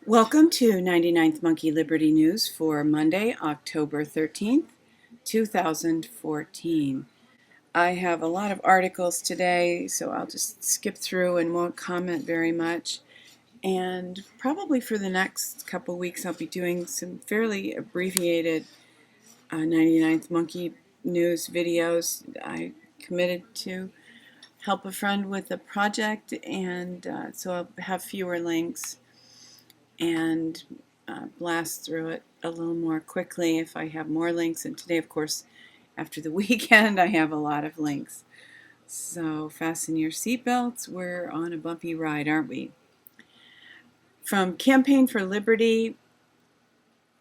Welcome to 99th Monkey Liberty News for Monday, October 13th, 2014. I have a lot of articles today, so I'll just skip through and won't comment very much. And probably for the next couple weeks, I'll be doing some fairly abbreviated 99th Monkey News videos. I committed to help a friend with a project, and so I'll have fewer links and blast through it a little more quickly if I have more links. And today, of course, after the weekend, I have a lot of links. So fasten your seatbelts. We're on a bumpy ride, aren't we? From Campaign for Liberty,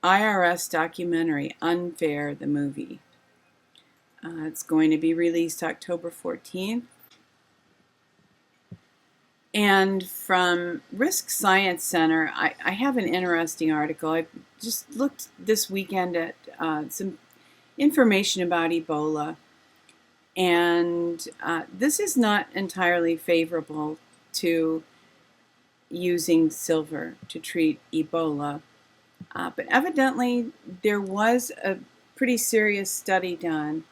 IRS documentary, Unfair, the movie. It's going to be released October 14th. And from Risk Science Center, I have an interesting article. I just looked this weekend at some information about Ebola, and this is not entirely favorable to using silver to treat Ebola, but evidently there was a pretty serious study done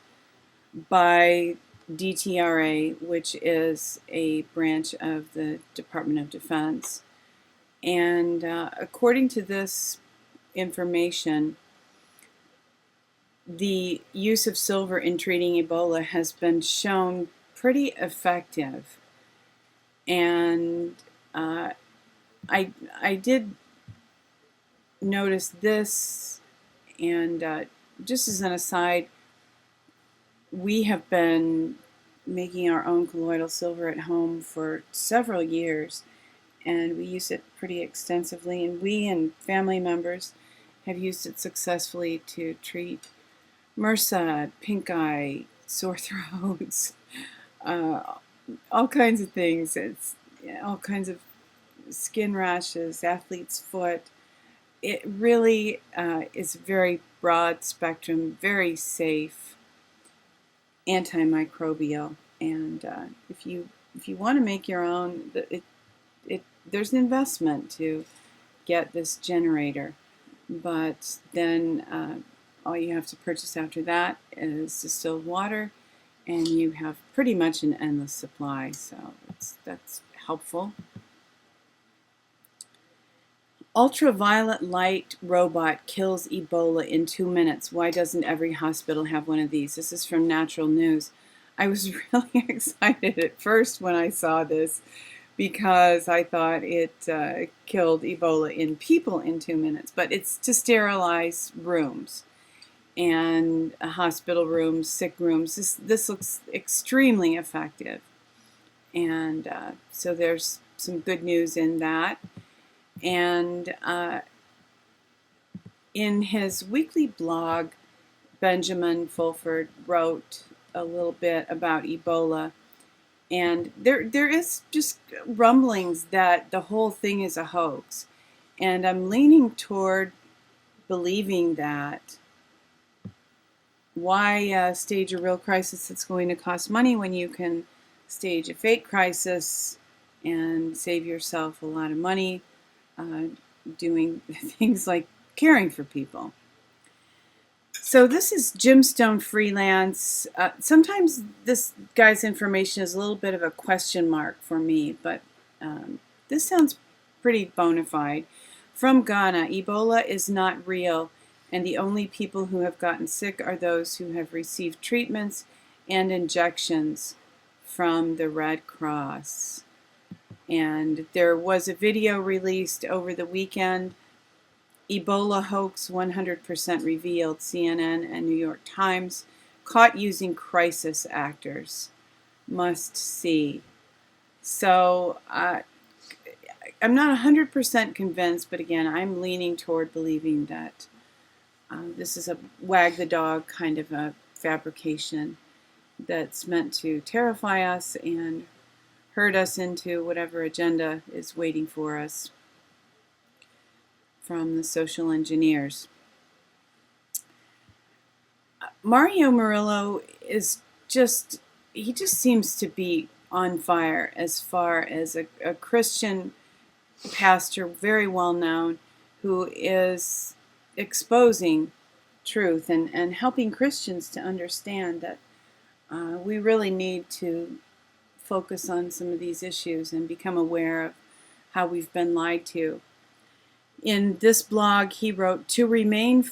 by DTRA, which is a branch of the Department of Defense. And according to this information, the use of silver in treating Ebola has been shown pretty effective. And I did notice this, and just as an aside, we have been making our own colloidal silver at home for several years, and we use it pretty extensively, and we and family members have used it successfully to treat MRSA, pink eye, sore throats, all kinds of things. It's all kinds of skin rashes, athlete's foot. It really is very broad spectrum, very safe, antimicrobial, and if you want to make your own, there's an investment to get this generator, but then all you have to purchase after that is distilled water, and you have pretty much an endless supply, so that's helpful. Ultraviolet light robot kills Ebola in 2 minutes. Why doesn't every hospital have one of these? This is from Natural News. I was really excited at first when I saw this because I thought it killed Ebola in people in 2 minutes. But it's to sterilize rooms and hospital rooms, sick rooms. This looks extremely effective. And so there's some good news in that. And in his weekly blog, Benjamin Fulford wrote a little bit about Ebola, and there is just rumblings that the whole thing is a hoax, and I'm leaning toward believing that. Why stage a real crisis that's going to cost money when you can stage a fake crisis and save yourself a lot of money doing things like caring for people? So this is Gemstone Freelance. Sometimes this guy's information is a little bit of a question mark for me, but this sounds pretty bona fide. From Ghana, Ebola is not real, and the only people who have gotten sick are those who have received treatments and injections from the Red Cross. And there was a video released over the weekend, Ebola hoax 100% revealed, CNN and New York Times, caught using crisis actors. Must see. So I'm not 100% convinced, but again, I'm leaning toward believing that this is a wag the dog kind of a fabrication that's meant to terrify us and herd us into whatever agenda is waiting for us from the social engineers. Mario Murillo is he just seems to be on fire as far as a Christian pastor, very well known, who is exposing truth and helping Christians to understand that we really need to focus on some of these issues and become aware of how we've been lied to. In this blog, he wrote, "To remain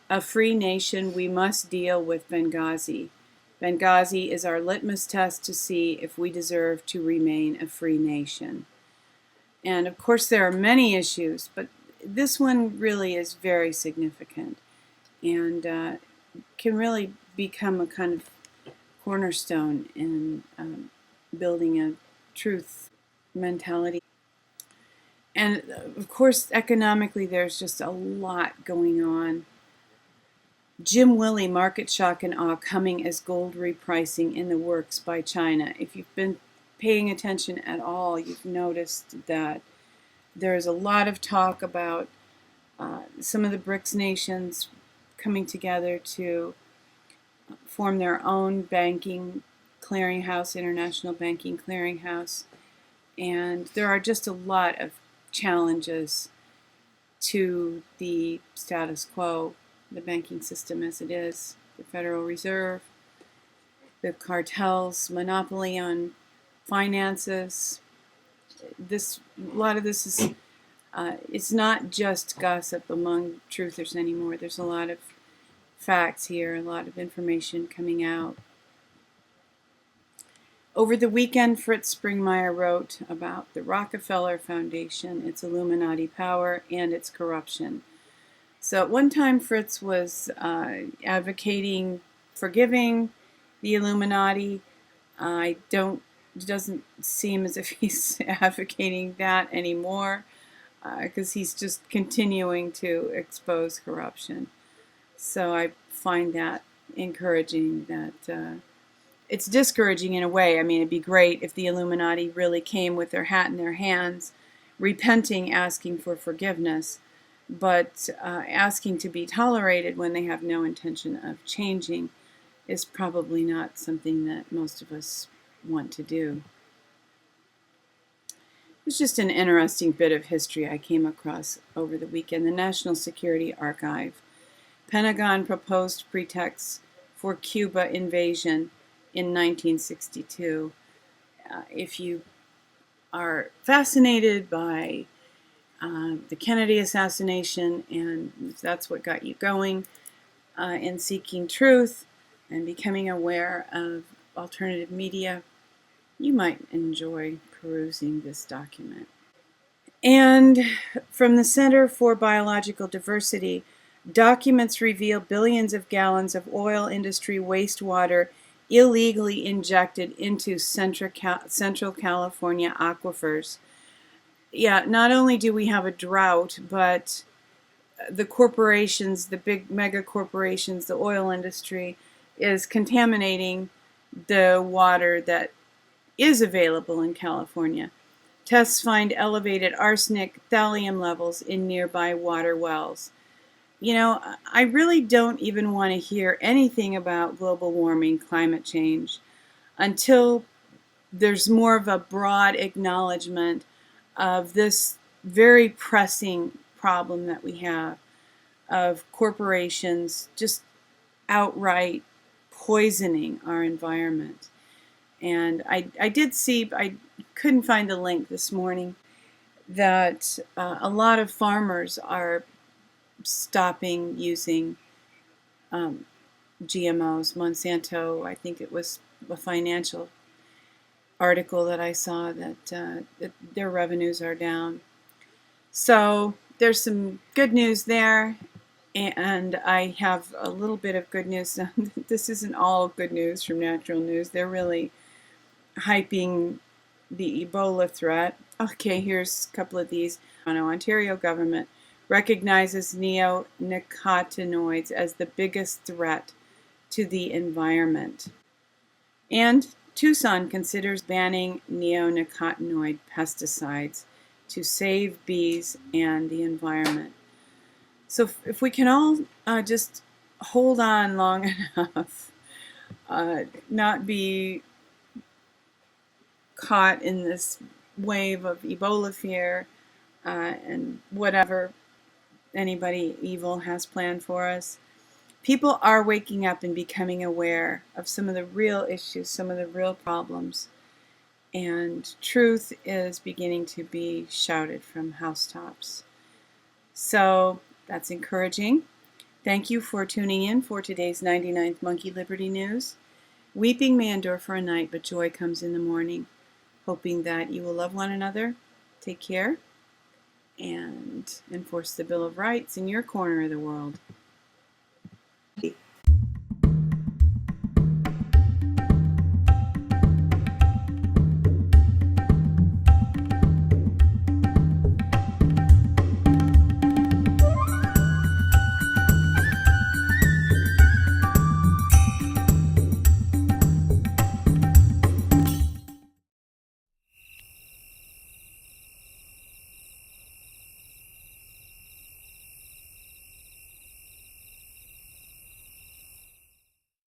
a free nation, we must deal with Benghazi. Benghazi is our litmus test to see if we deserve to remain a free nation." And of course, there are many issues, but this one really is very significant and can really become a kind of cornerstone in building a truth mentality. And of course, economically, there's just a lot going on. Willie, market shock and awe coming as gold repricing in the works by China. If you've been paying attention at all, you've noticed that there's a lot of talk about some of the BRICS nations coming together to form their own banking clearinghouse, international banking clearinghouse. And there are just a lot of challenges to the status quo, the banking system as it is, the Federal Reserve, the cartels' monopoly on finances. A lot of this is, it's not just gossip among truthers anymore. There's a lot of facts here, a lot of information coming out. Over the weekend, Fritz Springmeier wrote about the Rockefeller Foundation, its Illuminati power, and its corruption. So at one time, Fritz was advocating forgiving the Illuminati. It doesn't seem as if he's advocating that anymore, because he's just continuing to expose corruption. So I find that encouraging. That it's discouraging in a way. I mean, it'd be great if the Illuminati really came with their hat in their hands, repenting, asking for forgiveness, but asking to be tolerated when they have no intention of changing is probably not something that most of us want to do. It's just an interesting bit of history I came across over the weekend. The National Security Archive. Pentagon proposed pretexts for Cuba invasion in 1962. If you are fascinated by the Kennedy assassination, and if that's what got you going in seeking truth and becoming aware of alternative media, you might enjoy perusing this document. And from the Center for Biological Diversity, documents reveal billions of gallons of oil industry wastewater illegally injected into Central California aquifers. Yeah, not only do we have a drought, but the corporations, the big mega corporations, the oil industry is contaminating the water that is available in California. Tests find elevated arsenic, thallium levels in nearby water wells. You know, I really don't even want to hear anything about global warming, climate change, until there's more of a broad acknowledgement of this very pressing problem that we have of corporations just outright poisoning our environment. And I did see, I couldn't find the link this morning, that a lot of farmers are stopping using GMOs. Monsanto, I think it was a financial article that I saw that their revenues are down. So there's some good news there, and I have a little bit of good news. This isn't all good news from Natural News. They're really hyping the Ebola threat. Okay, here's a couple of these. Ontario government recognizes neonicotinoids as the biggest threat to the environment. And Tucson considers banning neonicotinoid pesticides to save bees and the environment. So if we can all just hold on long enough, not be caught in this wave of Ebola fear and whatever, anybody evil has planned for us. People are waking up and becoming aware of some of the real issues, some of the real problems, and truth is beginning to be shouted from housetops. So that's encouraging. Thank you for tuning in for today's 99th Monkey Liberty News. Weeping may endure for a night, but joy comes in the morning. Hoping that you will love one another, take care, and enforce the Bill of Rights in your corner of the world.